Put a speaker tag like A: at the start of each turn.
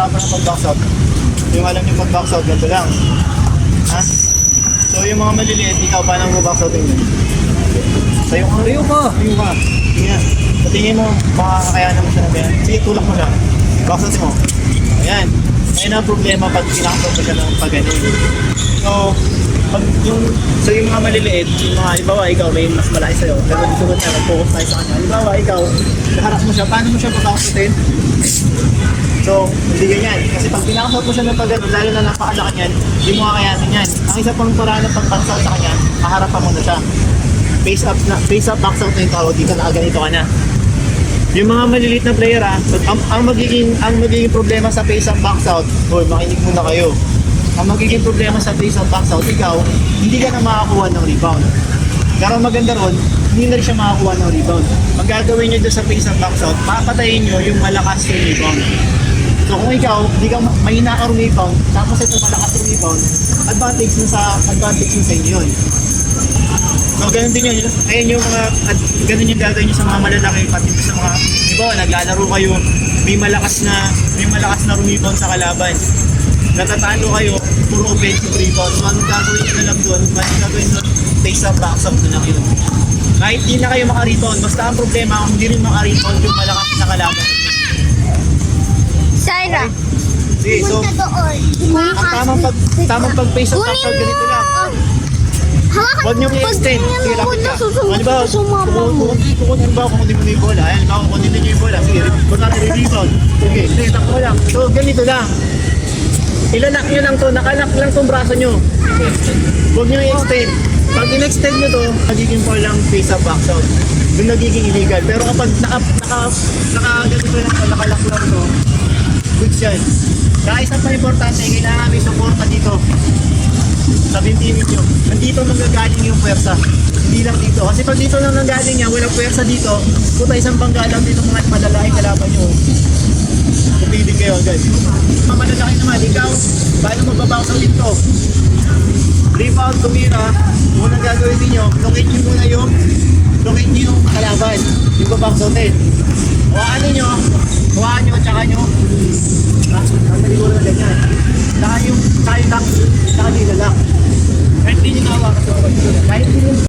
A: haba ng pag-box out. Yung alam niyo pag-box out, ganito lang. Ha? So yung mga maliliit, ikaw paano mo box outin yun? Tayo ka. Tayo ka. Tayo ka. Tingnan. Sa tingin mo, baka kakayanan mo siya ng ganyan. Sige, tulak mo lang. Box out mo. Ayan. Ngayon ang problema pag pinakasot mo siya ng pag-ganyan. So yung mga maliliit, yung mga, halimbawa ikaw may mas malaki sa'yo, pero gusto mo niya, mag-focus tayo sa kanya. Halimbawa ikaw, naharap mo siya, paano mo siya papakasotin? So, hindi ganyan. Kasi pag pinakasot mo siya ng pag-ganyan, lalo na napakalaki niyan, hindi mo kakayanin yan. Ang isa pang paraan ng pagpansot sa kanya, maharapan mo na siya. Face up, box out na yung tawag dito, nakaganito ka na. Yung mga maliliit na player ang magiging problema sa face up, box out, makinig muna kayo. Ang magiging problema sa face up, box out, ikaw, hindi ka na makakuha ng rebound. Pero maganda ron, hindi na rin siya makakuha ng rebound. Ang gagawin nyo doon sa face up, box out, papatayin nyo yung malakas yung rebound. So kung ikaw, hindi ka mahina ka rebound, tapos ito malakas yung rebound, advantage na sa inyo yun. So ganun din yun. Ayun yung mga, ganun yung gagawin nyo sa mga malalaki, pati sa mga, diba, naglalaro kayo, may malakas na rebound sa kalaban. Natatalo kayo, puro offensive rebound. So anong gagawin nyo na lang doon? Anong gagawin doon? Face up, box out na lang yun. Kahit hindi na kayo maka-rebound, basta ang problema kung hindi rin maka-rebound yung malakas na kalaban.
B: Sarah.
A: Sige, so, ang tamang pag-face up, box out, ganito lang. Huwag niyo i-extend. Sige, lapit ka. Halimbawa, kung hindi mo na yung bola, halimbawa, kung hindi niyo yung bola, sige, kung natin rebound. Sige, takbo lang. So, ganito lang. Ilalak nyo lang to, nakalak lang tong braso nyo. Huwag nyo i-extend. Pag in-extend nyo to, magiging for lang face up, box out. Doon nagiging illegal. Pero kapag ganito lang to, nakalak lang to, good yan. Kaya isa pa importante, kailangan may suporta dito. Sa bintimin nyo. Nandito manggagaling yung pwersa. Hindi lang dito. Kasi pag dito lang nanggaling niya, walang pwersa dito, puta isang banggalang dito mga malalaking kalaban nyo. Pupiling kayo agad. Malalaki naman, ikaw, paano mababounce out dito? Rebound, tumira, unang gagawin ninyo, locate nyo muna yung kalaban, yung babounce outin. O ano